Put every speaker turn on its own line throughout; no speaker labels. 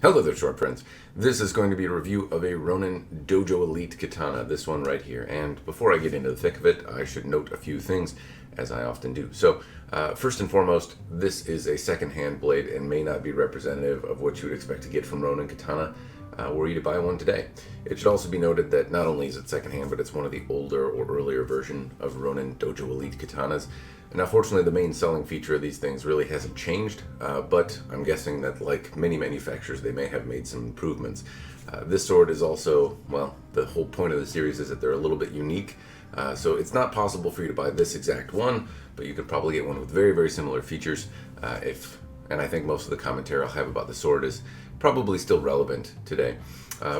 Hello there, short friends. This is going to be a review of a Ronin Dojo Elite katana, this one right here. And before I get into the thick of it, I should note a few things, as I often do. So, first and foremost, this is a second-hand blade and may not be representative of what you would expect to get from Ronin Katana were you to buy one today. It should also be noted that not only is it second-hand, but it's one of the older or earlier version of Ronin Dojo Elite katanas. Now, fortunately, the main selling feature of these things really hasn't changed, but I'm guessing that, like many manufacturers, they may have made some improvements. This sword is also, well, the whole point of the series is that they're a little bit unique, so it's not possible for you to buy this exact one, but you could probably get one with very, very similar features, and I think most of the commentary I'll have about the sword is probably still relevant today.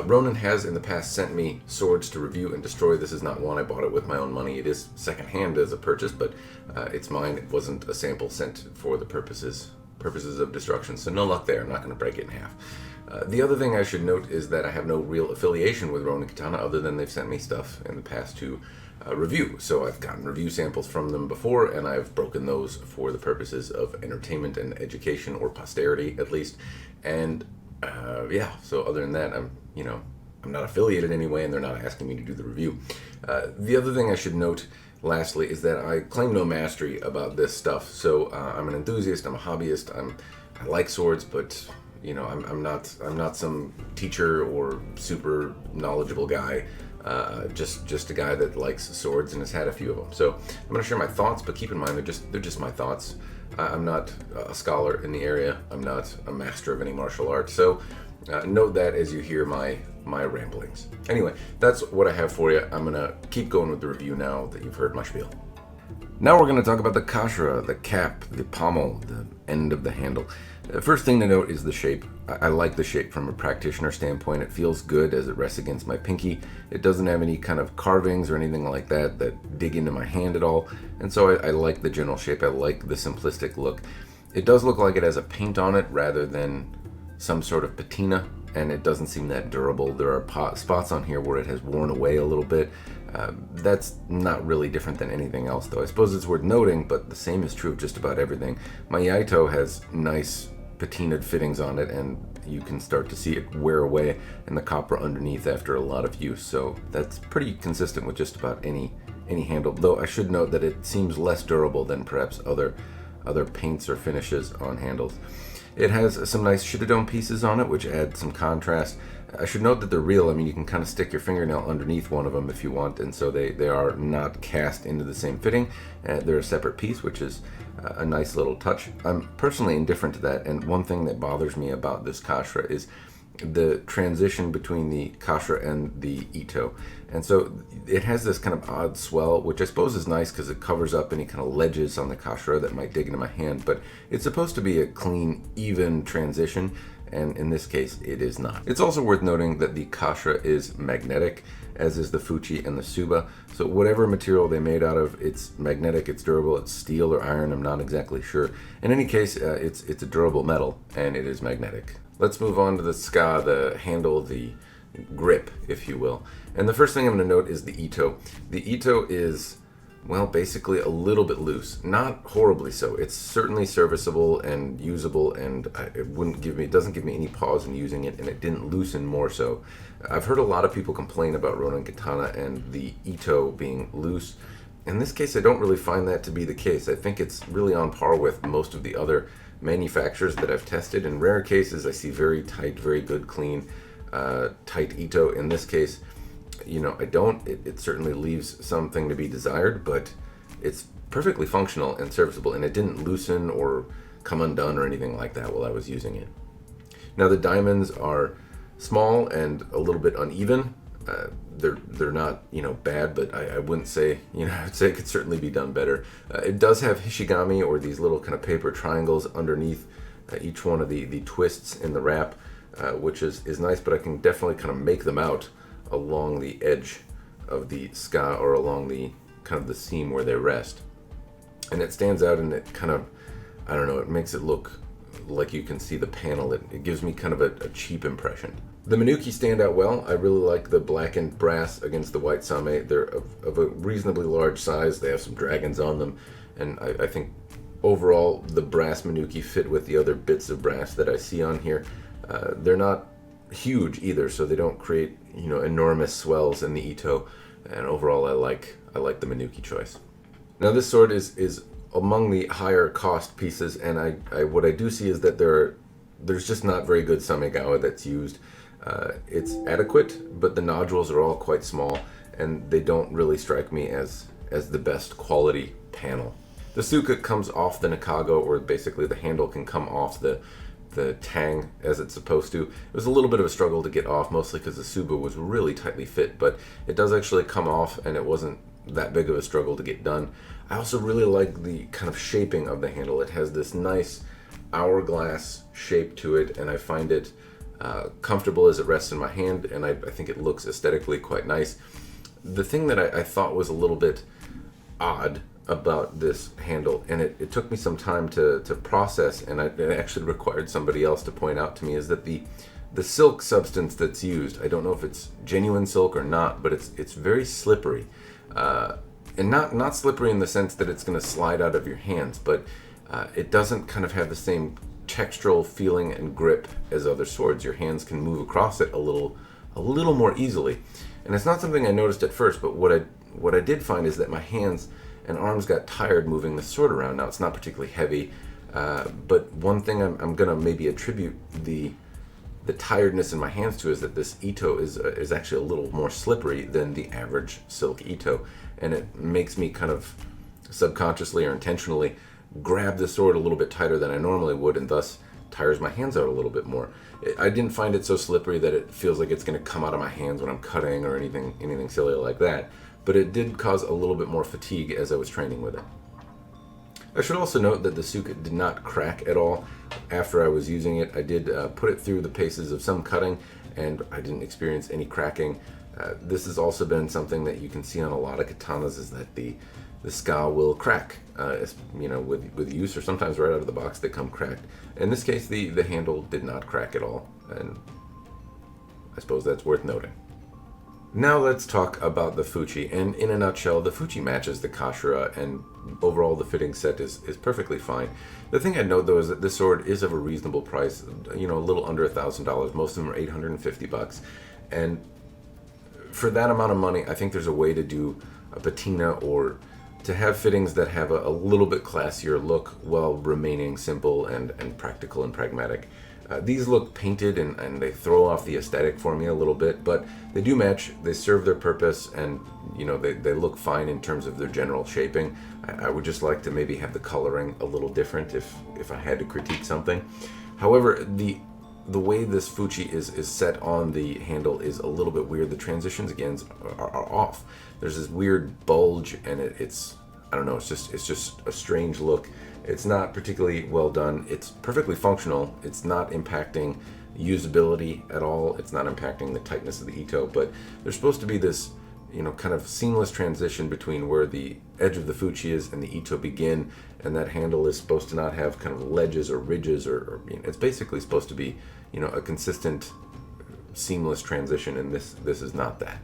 Ronin has in the past sent me swords to review and destroy. This is not one. I bought it with my own money. It is secondhand as a purchase, but it's mine. It wasn't a sample sent for the purposes of destruction, so no luck there. I'm not going to break it in half. The other thing I should note is that I have no real affiliation with Ronin Katana other than they've sent me stuff in the past to review. So I've gotten review samples from them before, and I've broken those for the purposes of entertainment and education, or posterity at least. And yeah, so other than that, I'm not affiliated anyway, and they're not asking me to do the review. The other thing I should note, lastly, is that I claim no mastery about this stuff. So I'm an enthusiast, I'm a hobbyist, I like swords, but I'm not some teacher or super knowledgeable guy. Just a guy that likes swords and has had a few of them. So I'm going to share my thoughts, but keep in mind they're just my thoughts. I'm not a scholar in the area. I'm not a master of any martial art. So note that as you hear my ramblings. Anyway, that's what I have for you. I'm going to keep going with the review now that you've heard my spiel. Now we're going to talk about the kashira, the cap, the pommel, the end of the handle. The first thing to note is the shape. I like the shape from a practitioner standpoint. It feels good as it rests against my pinky. It doesn't have any kind of carvings or anything like that dig into my hand at all. And so I like the general shape. I like the simplistic look. It does look like it has a paint on it rather than some sort of patina, and it doesn't seem that durable. There are spots on here where it has worn away a little bit. That's not really different than anything else, though. I suppose it's worth noting, but the same is true of just about everything. My Yaito has nice patinaed fittings on it, and you can start to see it wear away in the copper underneath after a lot of use, so that's pretty consistent with just about any handle, though I should note that it seems less durable than perhaps other paints or finishes on handles. It has some nice shitadome pieces on it, which add some contrast. I should note that they're real. I mean, you can kind of stick your fingernail underneath one of them if you want, and so they are not cast into the same fitting. They're a separate piece, which is a nice little touch. I'm personally indifferent to that, and one thing that bothers me about this kashira is the transition between the kashira and the ito. And so it has this kind of odd swell, which I suppose is nice because it covers up any kind of ledges on the kashira that might dig into my hand, but it's supposed to be a clean, even transition, and in this case, it is not. It's also worth noting that the kashira is magnetic, as is the Fucci and the Tsuba. So whatever material they made out of, it's magnetic, it's durable, it's steel or iron, I'm not exactly sure. In any case, it's a durable metal, and it is magnetic. Let's move on to the ska, the handle, the grip, if you will. And the first thing I'm going to note is the ito. The ito is, well, basically a little bit loose. Not horribly so. It's certainly serviceable and usable, and it doesn't give me any pause in using it, and it didn't loosen more so. I've heard a lot of people complain about Ronin Katana and the ito being loose. In this case, I don't really find that to be the case. I think it's really on par with most of the other manufacturers that I've tested. In rare cases, I see very tight, very good, clean, tight ito. In this case, I don't. It certainly leaves something to be desired, but it's perfectly functional and serviceable, and it didn't loosen or come undone or anything like that while I was using it. Now, the diamonds are small and a little bit uneven. They're not, bad, but I wouldn't say, I'd say it could certainly be done better. It does have hishigami, or these little kind of paper triangles underneath each one of the twists in the wrap, which is nice, but I can definitely kind of make them out along the edge of the ska, or along the kind of the seam where they rest. And it stands out, and it kind of, I don't know, it makes it look like you can see the panel. It gives me kind of a cheap impression. The Minuki stand out well. I really like the blackened brass against the white same. They're of a reasonably large size. They have some dragons on them, and I think overall the brass Minuki fit with the other bits of brass that I see on here. They're not huge either, so they don't create enormous swells in the Ito. And overall, I like the Minuki choice. Now this sword is among the higher cost pieces, and I what I do see is that there's just not very good samegawa that's used. It's adequate, but the nodules are all quite small, and they don't really strike me as the best quality panel. The Tsuka comes off the Nakago, or basically the handle can come off the tang as it's supposed to. It was a little bit of a struggle to get off, mostly because the Tsuba was really tightly fit, but it does actually come off, and it wasn't that big of a struggle to get done. I also really like the kind of shaping of the handle. It has this nice hourglass shape to it, and I find it comfortable as it rests in my hand, and I think it looks aesthetically quite nice. The thing that I thought was a little bit odd about this handle, and it took me some time to process, and it actually required somebody else to point out to me, is that the silk substance that's used, I don't know if it's genuine silk or not, but it's very slippery, and not slippery in the sense that it's going to slide out of your hands, but it doesn't kind of have the same textural feeling and grip as other swords. Your hands can move across it a little more easily, and it's not something I noticed at first, but what I did find is that my hands and arms got tired moving the sword around. Now, it's not particularly heavy, but one thing I'm going to maybe attribute the tiredness in my hands to is that this Ito is actually a little more slippery than the average silk Ito, and it makes me kind of subconsciously or intentionally grab the sword a little bit tighter than I normally would, and thus tires my hands out a little bit more. I didn't find it so slippery that it feels like it's going to come out of my hands when I'm cutting or anything silly like that, but it did cause a little bit more fatigue as I was training with it. I should also note that the Tsuka did not crack at all after I was using it. I did put it through the paces of some cutting, and I didn't experience any cracking. This has also been something that you can see on a lot of katanas, is that the ska will crack, with use, or sometimes right out of the box they come cracked. In this case, the handle did not crack at all, and I suppose that's worth noting. Now let's talk about the Fucci, and in a nutshell, the Fucci matches the Kashira, and overall the fitting set is perfectly fine. The thing I'd note though is that this sword is of a reasonable price, a little under $1,000. Most of them are $850, and for that amount of money, I think there's a way to do a patina, or to have fittings that have a little bit classier look while remaining simple and practical and pragmatic. These look painted, and they throw off the aesthetic for me a little bit, but they do match, they serve their purpose, and they look fine in terms of their general shaping. I would just like to maybe have the coloring a little different if I had to critique something. However, the way this Fucci is set on the handle is a little bit weird. The transitions again are off. There's this weird bulge, and it's I don't know, it's just a strange look. It's not particularly well done. It's perfectly functional. It's not impacting usability at all. It's not impacting the tightness of the Ito, but there's supposed to be this kind of seamless transition between where the edge of the Fucci is and the Ito begin, and that handle is supposed to not have kind of ledges or ridges, or it's basically supposed to be a consistent seamless transition, and this is not that.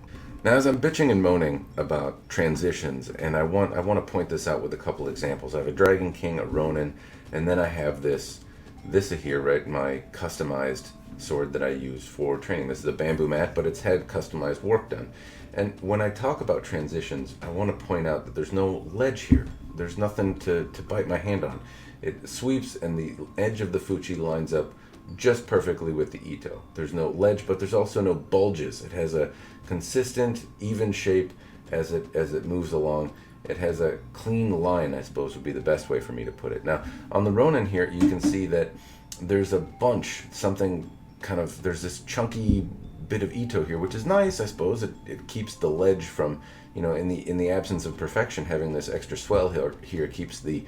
Now, as I'm bitching and moaning about transitions, and I want to point this out with a couple examples. I have a Dragon King, a Ronin, and then I have this here, right, my customized sword that I use for training. This is a bamboo mat, but it's had customized work done. And when I talk about transitions, I want to point out that there's no ledge here. There's nothing to bite my hand on. It sweeps, and the edge of the Fucci lines up just perfectly with the Ito. There's no ledge, but there's also no bulges. It has a consistent, even shape as it moves along. It has a clean line, I suppose would be the best way for me to put it. Now, on the Ronin here, you can see that there's a bunch, there's this chunky bit of Ito here, which is nice, I suppose. It keeps the ledge from, in the absence of perfection, having this extra swell here keeps the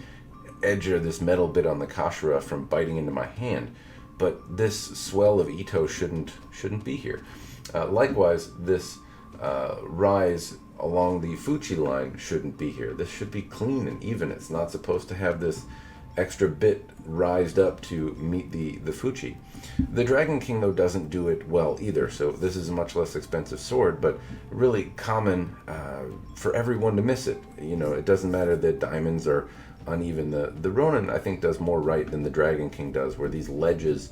edge of this metal bit on the Kashira from biting into my hand. But this swell of Ito shouldn't be here. Likewise, this rise along the Fucci line shouldn't be here. This should be clean and even. It's not supposed to have this extra bit rised up to meet the Fucci. The Dragon King, though, doesn't do it well either, so this is a much less expensive sword, but really common for everyone to miss it. It doesn't matter that diamonds are uneven. The Ronin, I think, does more right than the Dragon King does, where these ledges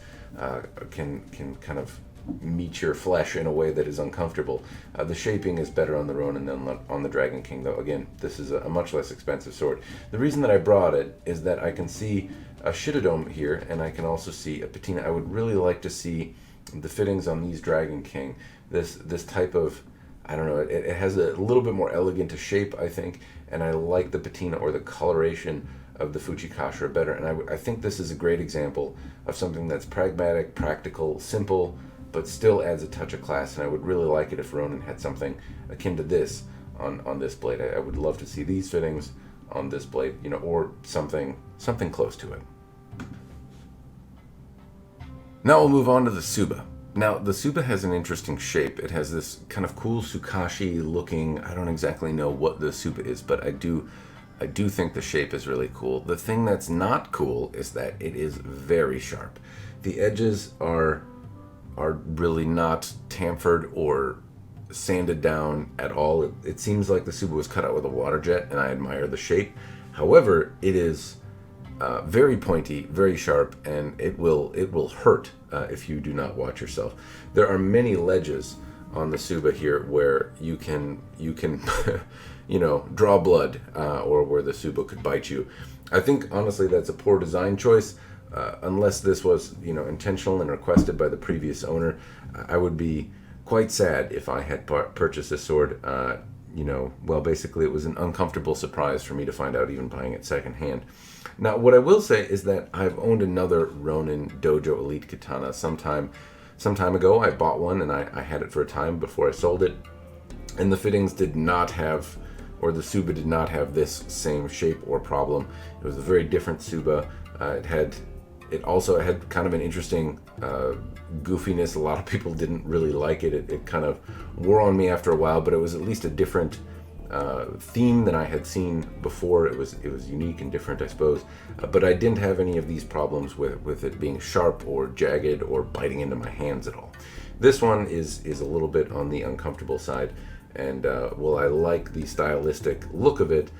can kind of meet your flesh in a way that is uncomfortable. The shaping is better on the Ronin than on the Dragon King, though. Again, this is a much less expensive sword. The reason that I brought it is that I can see a shitodome here, and I can also see a patina. I would really like to see the fittings on these Dragon King. This type of, I don't know, it has a little bit more elegant a shape, I think, and I like the patina or the coloration of the Fucci Kashira better. And I think this is a great example of something that's pragmatic, practical, simple, but still adds a touch of class. And I would really like it if Ronin had something akin to this on this blade. I would love to see these fittings on this blade, you know, or something close to it. Now we'll move on to the Tsuba. Now, the Tsuba has an interesting shape. It has this kind of cool Tsukashi looking, I don't exactly know what the Tsuba is, but I do think the shape is really cool. The thing that's not cool is that it is very sharp. The edges are really not chamfered or sanded down at all. It seems like the Tsuba was cut out with a water jet, and I admire the shape. However, it is very pointy, very sharp, and it will hurt if you do not watch yourself. There are many ledges on the Tsuba here where you can you know, draw blood, or where the Tsuba could bite you. I think honestly that's a poor design choice. Unless this was, you know, intentional and requested by the previous owner, I would be quite sad if I had purchased this sword. You know, well, basically it was an uncomfortable surprise for me to find out even buying it secondhand. Now, what I will say is that I've owned another Ronin Dojo Elite Katana some time ago. I bought one and I had it for a time before I sold it. And the fittings did not have, or the Tsuba did not have this same shape or problem. It was a very different Tsuba. It also had kind of an interesting goofiness. A lot of people didn't really like it. It kind of wore on me after a while, but it was at least a different theme than I had seen before. It was unique and different, I suppose. But I didn't have any of these problems with it being sharp or jagged or biting into my hands at all. This one is a little bit on the uncomfortable side, and while I like the stylistic look of it,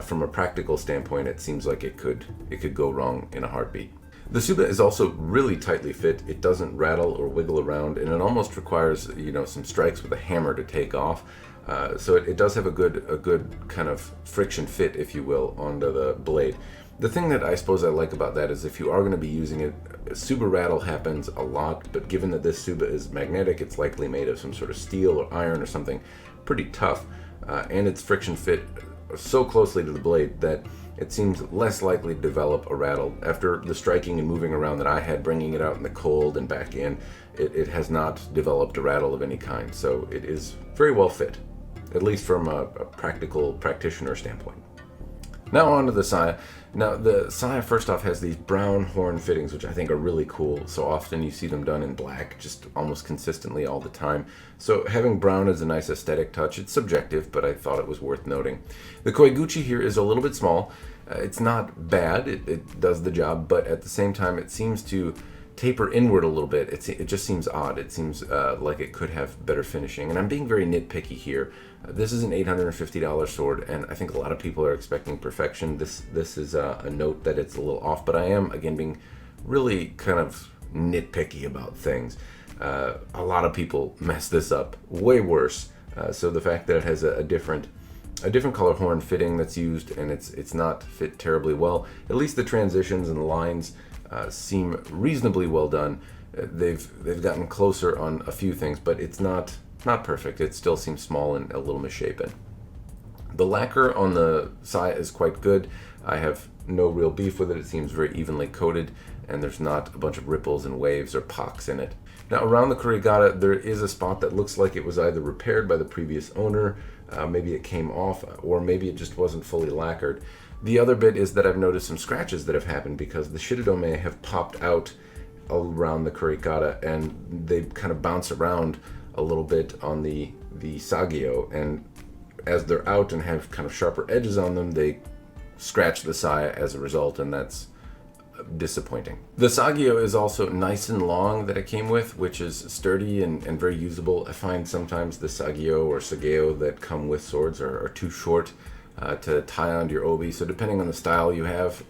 from a practical standpoint, it seems like it could go wrong in a heartbeat. The Tsuba is also really tightly fit. It doesn't rattle or wiggle around, and it almost requires, you know, some strikes with a hammer to take off. So it does have a good kind of friction fit, if you will, onto the blade. The thing that I suppose I like about that is if you are going to be using it, Tsuba rattle happens a lot, but given that this Tsuba is magnetic, it's likely made of some sort of steel or iron or something pretty tough, and its friction fit so closely to the blade that it seems less likely to develop a rattle. After the striking and moving around that I had, bringing it out in the cold and back in, it has not developed a rattle of any kind. So it is very well fit, at least from a practical practitioner standpoint. Now on to the saya. Now the saya, first off, has these brown horn fittings, which I think are really cool. So often you see them done in black, just almost consistently all the time. So having brown is a nice aesthetic touch. It's subjective, but I thought it was worth noting. The koiguchi here is a little bit small. It's not bad, it does the job, but at the same time it seems to taper inward a little bit. It just seems odd. It seems like it could have better finishing, and I'm being very nitpicky here. This is an $850 sword, and I think a lot of people are expecting perfection. This is a note that it's a little off, but I am, again, being really kind of nitpicky about things. A lot of people mess this up way worse, so the fact that it has a different color horn fitting that's used, and it's not fit terribly well. At least the transitions and the lines seem reasonably well done. They've gotten closer on a few things, but it's not perfect. It still seems small and a little misshapen. The lacquer on the saya is quite good. I have no real beef with it. It seems very evenly coated, and there's not a bunch of ripples and waves or pocks in it. Now around the kurigata, there is a spot that looks like it was either repaired by the previous owner, maybe it came off, or maybe it just wasn't fully lacquered. The other bit is that I've noticed some scratches that have happened because the shitodome have popped out around the kurigata, and they kind of bounce around a little bit on the sagio, and as they're out and have kind of sharper edges on them, they scratch the saya as a result, and that's disappointing. The sagio is also nice and long that it came with, which is sturdy and very usable. I find sometimes the sagio or sageo that come with swords are too short. to tie onto your obi. So depending on the style you have,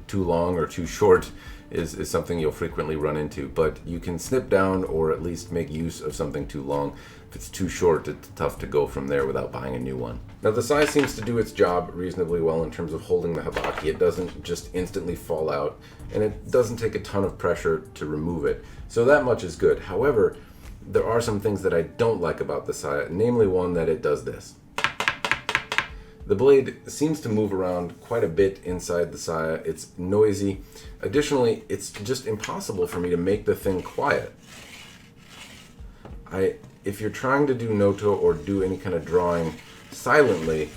too long or too short is something you'll frequently run into. But you can snip down or at least make use of something too long. If it's too short, it's tough to go from there without buying a new one. Now the size seems to do its job reasonably well in terms of holding the habaki. It doesn't just instantly fall out, and it doesn't take a ton of pressure to remove it. So that much is good. However, there are some things that I don't like about the saya, namely one that it does this. The blade seems to move around quite a bit inside the saya. It's noisy. Additionally, it's just impossible for me to make the thing quiet. If you're trying to do noto or do any kind of drawing silently,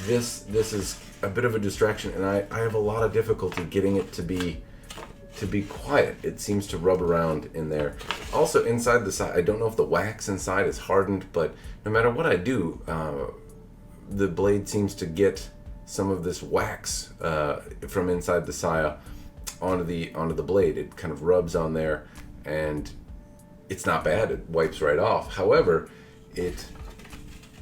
this is a bit of a distraction, and I have a lot of difficulty getting it to be quiet. It seems to rub around in there. Also, inside the side, I don't know if the wax inside is hardened, but no matter what I do, the blade seems to get some of this wax from inside the saya onto the blade. It kind of rubs on there, and it's not bad. It wipes right off. However, it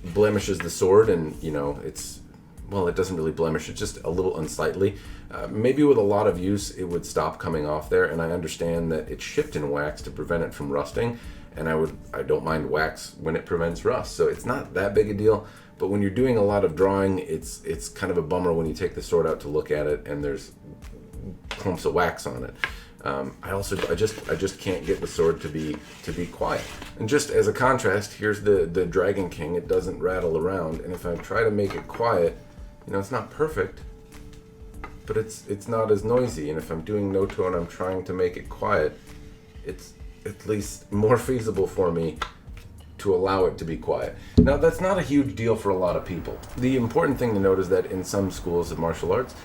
blemishes the sword, and it doesn't really blemish. It's just a little unsightly. Maybe with a lot of use, it would stop coming off there, and I understand that it's shipped in wax to prevent it from rusting, and I don't mind wax when it prevents rust, so it's not that big a deal. But when you're doing a lot of drawing, it's kind of a bummer when you take the sword out to look at it, and there's clumps of wax on it. I just can't get the sword to be quiet. And just as a contrast, here's the Dragon King. It doesn't rattle around, and if I try to make it quiet, it's not perfect, but it's not as noisy. And if I'm doing noto and I'm trying to make it quiet, it's at least more feasible for me to allow it to be quiet. Now, that's not a huge deal for a lot of people. The important thing to note is that in some schools of martial arts,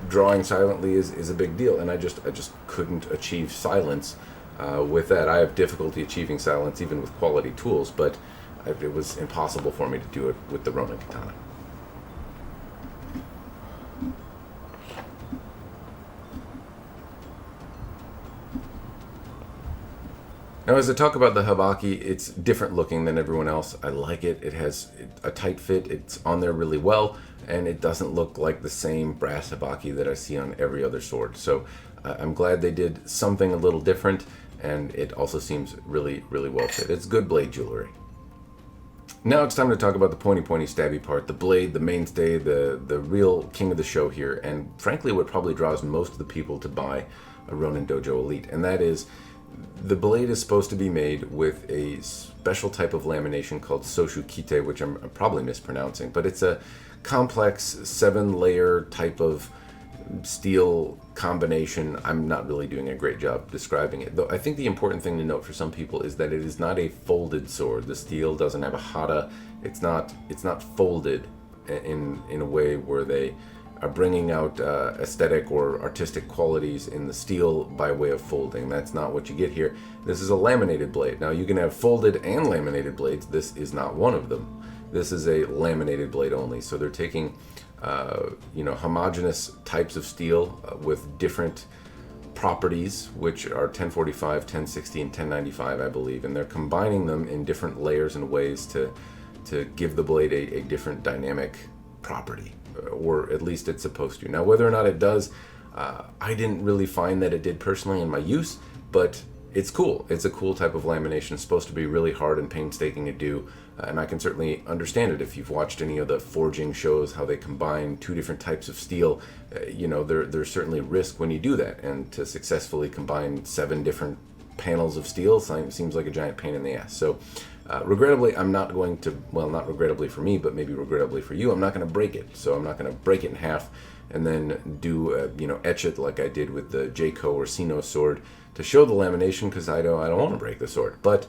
drawing silently is a big deal, and I just couldn't achieve silence with that. I have difficulty achieving silence even with quality tools, but it was impossible for me to do it with the Ronin Katana. Now, as I talk about the habaki, it's different looking than everyone else. I like it. It has a tight fit. It's on there really well, and it doesn't look like the same brass habaki that I see on every other sword. So I'm glad they did something a little different, and it also seems really, really well fit. It's good blade jewelry. Now it's time to talk about the pointy stabby part, the blade, the mainstay, the real king of the show here, and frankly what probably draws most of the people to buy a Ronin Dojo Elite, and that is the blade is supposed to be made with a special type of lamination called Soshu Kite, which I'm probably mispronouncing, but it's a complex 7-layer type of steel combination. I'm not really doing a great job describing it, though I think the important thing to note for some people is that it is not a folded sword. The steel doesn't have a hata. It's not folded in a way where they are bringing out aesthetic or artistic qualities in the steel by way of folding. That's not what you get here. This is a laminated blade. Now you can have folded and laminated blades. This is not one of them. This is a laminated blade only. So they're taking homogeneous types of steel with different properties, which are 1045, 1060, and 1095, I believe, and they're combining them in different layers and ways to give the blade a different dynamic property, or at least it's supposed to. Now, whether or not it does, I didn't really find that it did personally in my use, but it's cool. It's a cool type of lamination. It's supposed to be really hard and painstaking to do, and I can certainly understand it if you've watched any of the forging shows, how they combine two different types of steel. There's certainly risk when you do that, and to successfully combine 7 different panels of steel seems like a giant pain in the ass. So regrettably, I'm not going to, well, not regrettably for me, but maybe regrettably for you, I'm not going to break it. So I'm not going to break it in half and then do, etch it like I did with the Jayco or Sino sword to show the lamination, because I don't want to break the sword. But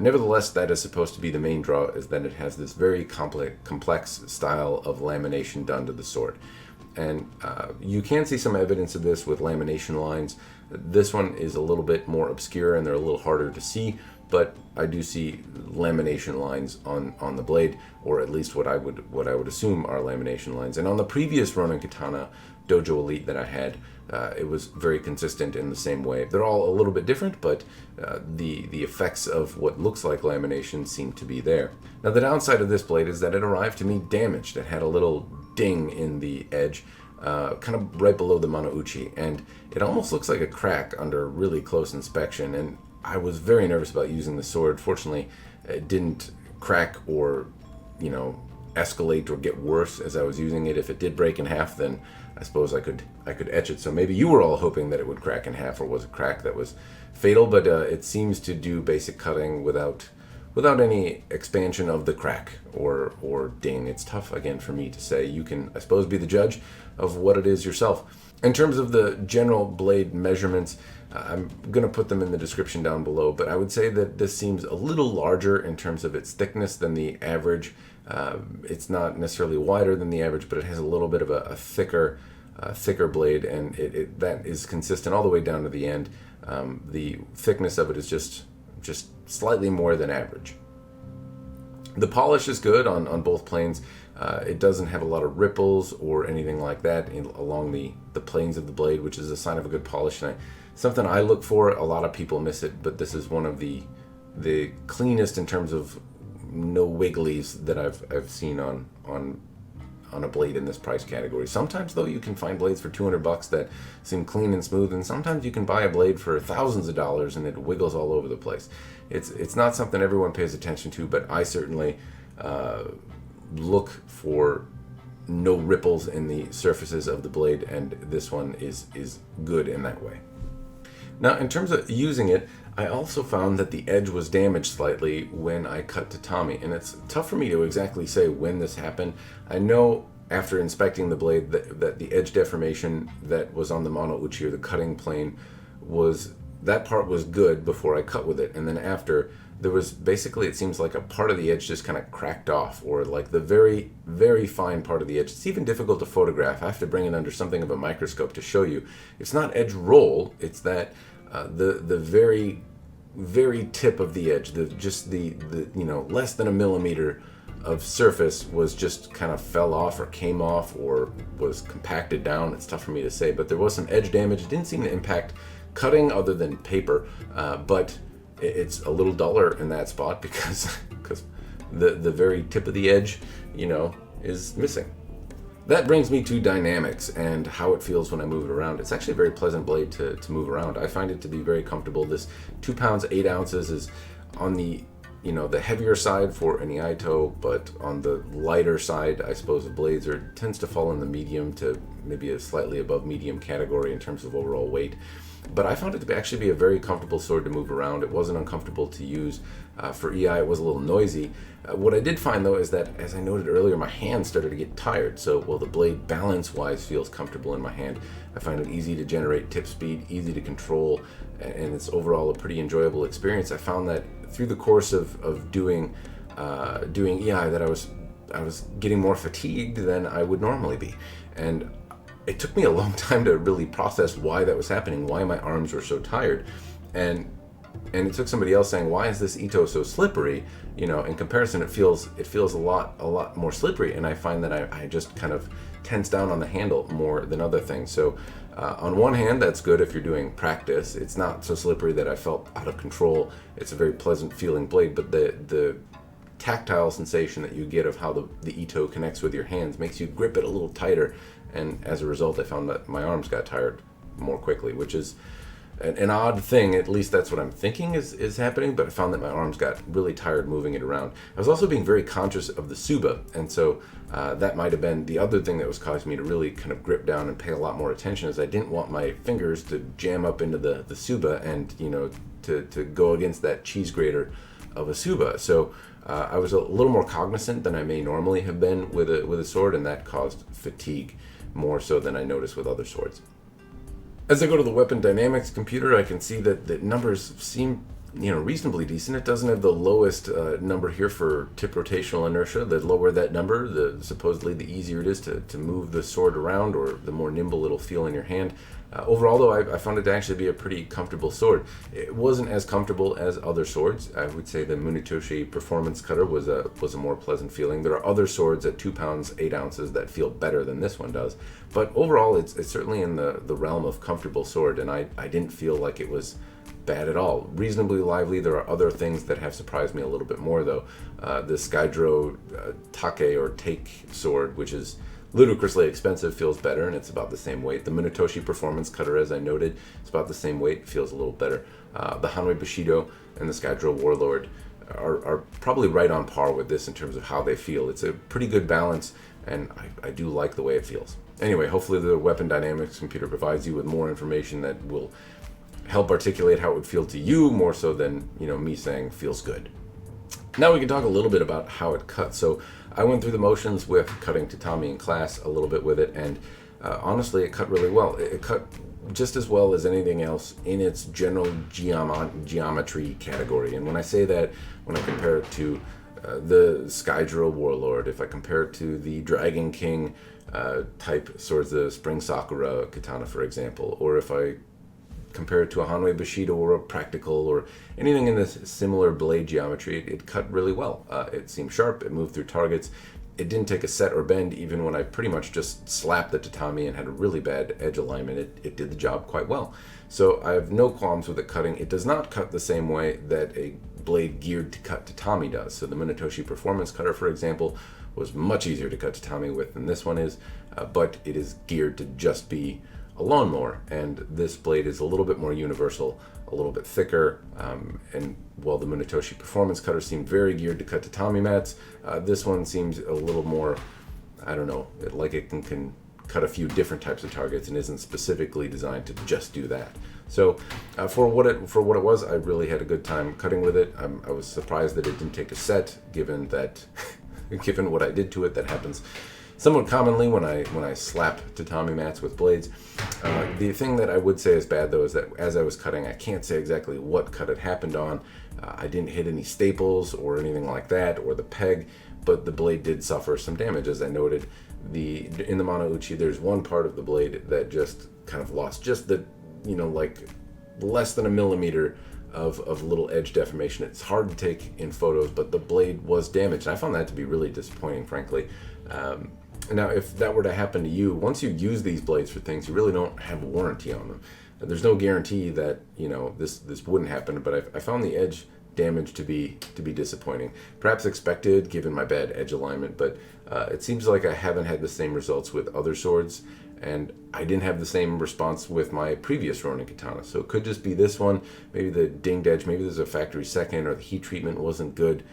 nevertheless, that is supposed to be the main draw, is that it has this very complex style of lamination done to the sword. And you can see some evidence of this with lamination lines. This one is a little bit more obscure and they're a little harder to see, but I do see lamination lines on the blade, or at least what I would assume are lamination lines. And on the previous Ronin Katana, Dojo Elite that I had. It was very consistent in the same way. They're all a little bit different, but the effects of what looks like lamination seem to be there. Now the downside of this blade is that it arrived to me damaged. It had a little ding in the edge, kind of right below the Manouchi, and it almost looks like a crack under really close inspection, and I was very nervous about using the sword. Fortunately, it didn't crack or, escalate or get worse as I was using it. If it did break in half, then I suppose I could etch it. So maybe you were all hoping that it would crack in half, or was a crack that was fatal, but it seems to do basic cutting without any expansion of the crack or ding. It's tough, again, for me to say. You can, I suppose, be the judge of what it is yourself. In terms of the general blade measurements, I'm going to put them in the description down below, but I would say that this seems a little larger in terms of its thickness than the average. It's not necessarily wider than the average, but it has a little bit of a thicker blade, and that is consistent all the way down to the end. The thickness of it is just slightly more than average. The polish is good on both planes. It doesn't have a lot of ripples or anything like that along the planes of the blade, which is a sign of a good polish. And something I look for. A lot of people miss it, but this is one of the cleanest in terms of no wigglies that I've seen on a blade in this price category. Sometimes though you can find blades for $200 that seem clean and smooth, and sometimes you can buy a blade for thousands of dollars and it wiggles all over the place. It's not something everyone pays attention to, but I certainly look for no ripples in the surfaces of the blade, and this one is good in that way. Now, in terms of using it, I also found that the edge was damaged slightly when I cut tatami, and it's tough for me to exactly say when this happened. I know after inspecting the blade that the edge deformation that was on the Manouchi, or the cutting plane, that part was good before I cut with it, and then after, there was basically, it seems like a part of the edge just kind of cracked off, or like the very, very fine part of the edge. It's even difficult to photograph. I have to bring it under something of a microscope to show you. It's not edge roll, it's that the very, very tip of the edge, the less than a millimeter of surface was just kind of fell off or came off or was compacted down. It's tough for me to say, but there was some edge damage. It didn't seem to impact cutting other than paper, but it's a little duller in that spot because the very tip of the edge, is missing. That brings me to dynamics and how it feels when I move it around. It's actually a very pleasant blade to move around. I find it to be very comfortable. This 2 pounds 8 ounces is on the the heavier side for an Iaito, but on the lighter side, I suppose, of blades, tends to fall in the medium to maybe a slightly above medium category in terms of overall weight. But I found it to actually be a very comfortable sword to move around. It wasn't uncomfortable to use. For EI, it was a little noisy. What I did find, though, is that, as I noted earlier, my hand started to get tired. So while the blade balance-wise feels comfortable in my hand, I find it easy to generate tip speed, easy to control, and it's overall a pretty enjoyable experience. I found that through the course of doing EI that I was getting more fatigued than I would normally be. And it took me a long time to really process why that was happening, why my arms were so tired. And it took somebody else saying, why is this Ito so slippery? In comparison, it feels a lot more slippery. And I find that I just kind of tense down on the handle more than other things. So on one hand, that's good if you're doing practice. It's not so slippery that I felt out of control. It's a very pleasant feeling blade, but the tactile sensation that you get of how the Ito connects with your hands makes you grip it a little tighter. And as a result, I found that my arms got tired more quickly, which is an odd thing. At least that's what I'm thinking is happening, but I found that my arms got really tired moving it around. I was also being very conscious of the Tsuba, and so that might have been the other thing that was causing me to really kind of grip down and pay a lot more attention, is I didn't want my fingers to jam up into the Tsuba and to go against that cheese grater of a Tsuba. So I was a little more cognizant than I may normally have been with a sword, and that caused fatigue more so than I noticed with other swords. As I go to the weapon dynamics computer, I can see that the numbers seem reasonably decent. It doesn't have the lowest number here for tip rotational inertia. The lower that number, supposedly the easier it is to move the sword around, or the more nimble it'll feel in your hand. Overall, though, I found it to actually be a pretty comfortable sword. It wasn't as comfortable as other swords. I would say the Munitoshi Performance Cutter was a more pleasant feeling. There are other swords at 2 pounds 8 ounces that feel better than this one does, but overall, it's certainly in the realm of comfortable sword, and I didn't feel like it was bad at all. Reasonably lively. There are other things that have surprised me a little bit more, though. The Skydro Take or Take sword, which is ludicrously expensive, feels better, and it's about the same weight. The Munitoshi Performance Cutter, as I noted, it's about the same weight, feels a little better. The Hanwei Bushido and the Skydro Warlord are probably right on par with this in terms of how they feel. It's a pretty good balance, and I do like the way it feels. Anyway, hopefully the Weapon Dynamics computer provides you with more information that will help articulate how it would feel to you, more so than, me saying feels good. Now we can talk a little bit about how it cuts. So I went through the motions with cutting tatami in class a little bit with it, and honestly, it cut really well. It cut just as well as anything else in its general geometry category. And when I say that, when I compare it to the Skydro Warlord, if I compare it to the Dragon King type swords, the Spring Sakura Katana, for example, or if I compare it to a Hanwei Bushido or a Practical or anything in this similar blade geometry, it cut really well. It seemed sharp, it moved through targets, it didn't take a set or bend even when I pretty much just slapped the tatami and had a really bad edge alignment. It did the job quite well. So I have no qualms with it cutting. It does not cut the same way that a blade geared to cut tatami does. So the Munitoshi Performance Cutter, for example, was much easier to cut tatami with than this one is, but it is geared to just be a lawnmower, and this blade is a little bit more universal, a little bit thicker, and while the Munitoshi Performance Cutter seemed very geared to cut tatami mats, this one seems a little more, I don't know, like it can cut a few different types of targets and isn't specifically designed to just do that. So for what it was, I really had a good time cutting with it. I was surprised that it didn't take a set, given what I did to it. That happens somewhat commonly when I slap tatami mats with blades. The thing that I would say is bad, though, is that as I was cutting, I can't say exactly what cut it happened on. I didn't hit any staples or anything like that, or the peg, but the blade did suffer some damage. As I noted, in the Mono-uchi, there's one part of the blade that just kind of lost just the, like less than a millimeter of little edge deformation. It's hard to take in photos, but the blade was damaged. I found that to be really disappointing, frankly. Now, if that were to happen to you, once you use these blades for things, you really don't have a warranty on them. There's no guarantee that, this wouldn't happen, but I found the edge damage to be disappointing. Perhaps expected, given my bad edge alignment, but it seems like I haven't had the same results with other swords, and I didn't have the same response with my previous Ronin Katana. So it could just be this one, maybe the dinged edge, maybe there's a factory second, or the heat treatment wasn't good.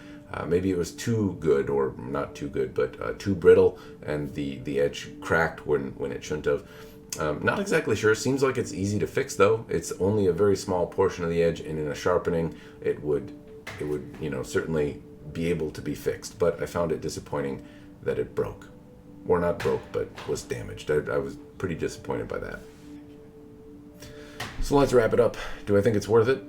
Maybe it was too good, or not too good, but too brittle, and the edge cracked when it shouldn't have. Not exactly sure. Seems like it's easy to fix, though. It's only a very small portion of the edge, and in a sharpening, it would certainly be able to be fixed. But I found it disappointing that it broke, or not broke, but was damaged. I was pretty disappointed by that. So let's wrap it up. Do I think it's worth it?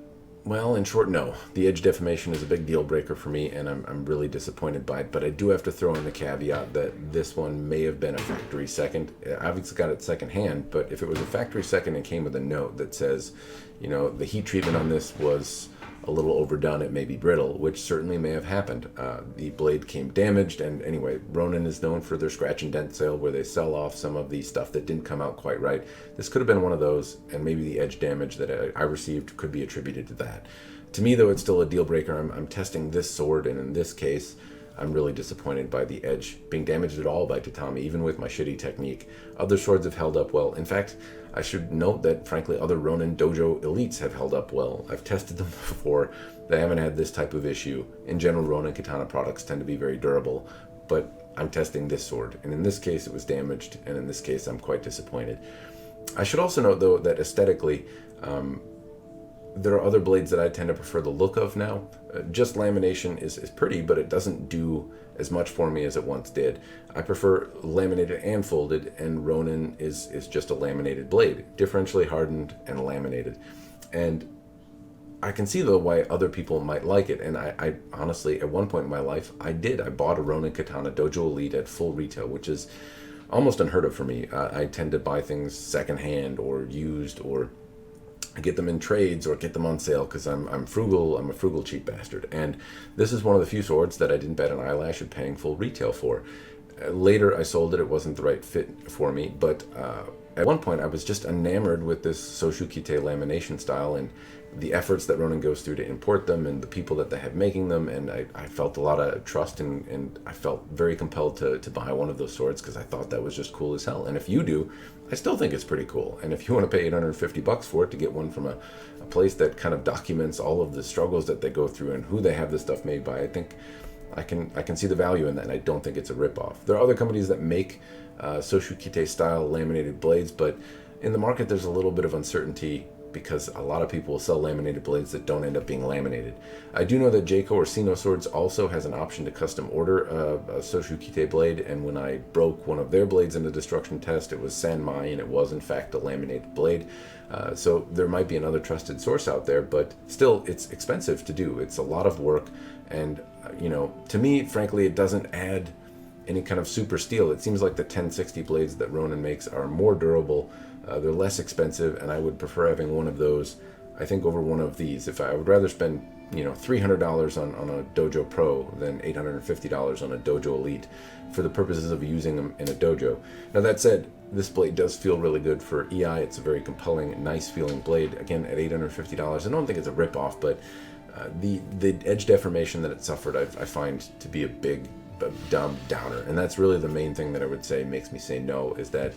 Well, in short, no. The edge deformation is a big deal breaker for me, and I'm really disappointed by it. But I do have to throw in the caveat that this one may have been a factory second. I obviously got it second hand, but if it was a factory second and came with a note that says, the heat treatment on this was a little overdone, it may be brittle, which certainly may have happened. The blade came damaged, and anyway, Ronin is known for their scratch and dent sale, where they sell off some of the stuff that didn't come out quite right. This could have been one of those, and maybe the edge damage that I received could be attributed to that. To me, though, it's still a deal breaker. I'm testing this sword, and in this case, I'm really disappointed by the edge being damaged at all by tatami, even with my shitty technique. Other swords have held up well. In fact, I should note that, frankly, other Ronin Dojo Elites have held up well. I've tested them before. They haven't had this type of issue. In general, Ronin Katana products tend to be very durable, but I'm testing this sword, and in this case, it was damaged, and in this case, I'm quite disappointed. I should also note, though, that aesthetically, there are other blades that I tend to prefer the look of now. Just lamination is pretty, but it doesn't do as much for me as it once did. I prefer laminated and folded, and Ronin is just a laminated blade, differentially hardened and laminated. And I can see, though, why other people might like it, and I honestly, at one point in my life, I bought a Ronin Katana Dojo Elite at full retail, which is almost unheard of for me. I tend to buy things secondhand or used, or get them in trades or get them on sale because I'm frugal. I'm a frugal, cheap bastard. And this is one of the few swords that I didn't bat an eyelash at paying full retail for. Later, I sold it. It wasn't the right fit for me. But at one point, I was just enamored with this Soshukite lamination style and the efforts that Ronin goes through to import them and the people that they have making them. And I felt a lot of trust and I felt very compelled to buy one of those swords because I thought that was just cool as hell. And if you do, I still think it's pretty cool. And if you want to pay $850 for it to get one from a place that kind of documents all of the struggles that they go through and who they have this stuff made by, I think I can see the value in that, and I don't think it's a ripoff. There are other companies that make Soshukite style laminated blades, but in the market there's a little bit of uncertainty because a lot of people sell laminated blades that don't end up being laminated. I do know that Jayco or Sino Swords also has an option to custom order a Soshukite blade, and when I broke one of their blades in a destruction test, it was Sanmai, and it was in fact a laminated blade. So there might be another trusted source out there, but still, it's expensive to do. It's a lot of work, and to me, frankly, it doesn't add any kind of super steel. It seems like the 1060 blades that Ronin makes are more durable, they're less expensive, and I would prefer having one of those, I think, over one of these. If I would rather spend $300 on a Dojo Pro than $850 on a Dojo Elite for the purposes of using them in a dojo. Now that said, this blade does feel really good for EI. It's a very compelling, nice feeling blade. Again, at $850, I don't think it's a ripoff, but the edge deformation that it suffered, I find to be a big dumb downer, and that's really the main thing that I would say makes me say no, is that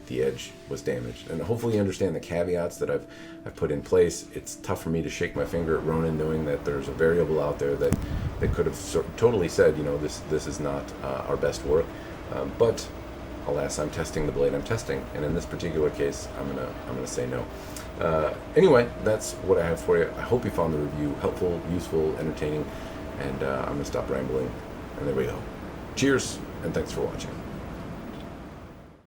the edge was damaged. And hopefully you understand the caveats that I've put in place. It's tough for me to shake my finger at Ronin knowing that there's a variable out there that they could have totally said, this is not our best work, but alas, I'm testing the blade I'm testing, and in this particular case, I'm gonna say no. Anyway, that's what I have for you. I hope you found the review helpful, useful, entertaining, and I'm gonna stop rambling. And there we go. Cheers, and thanks for watching.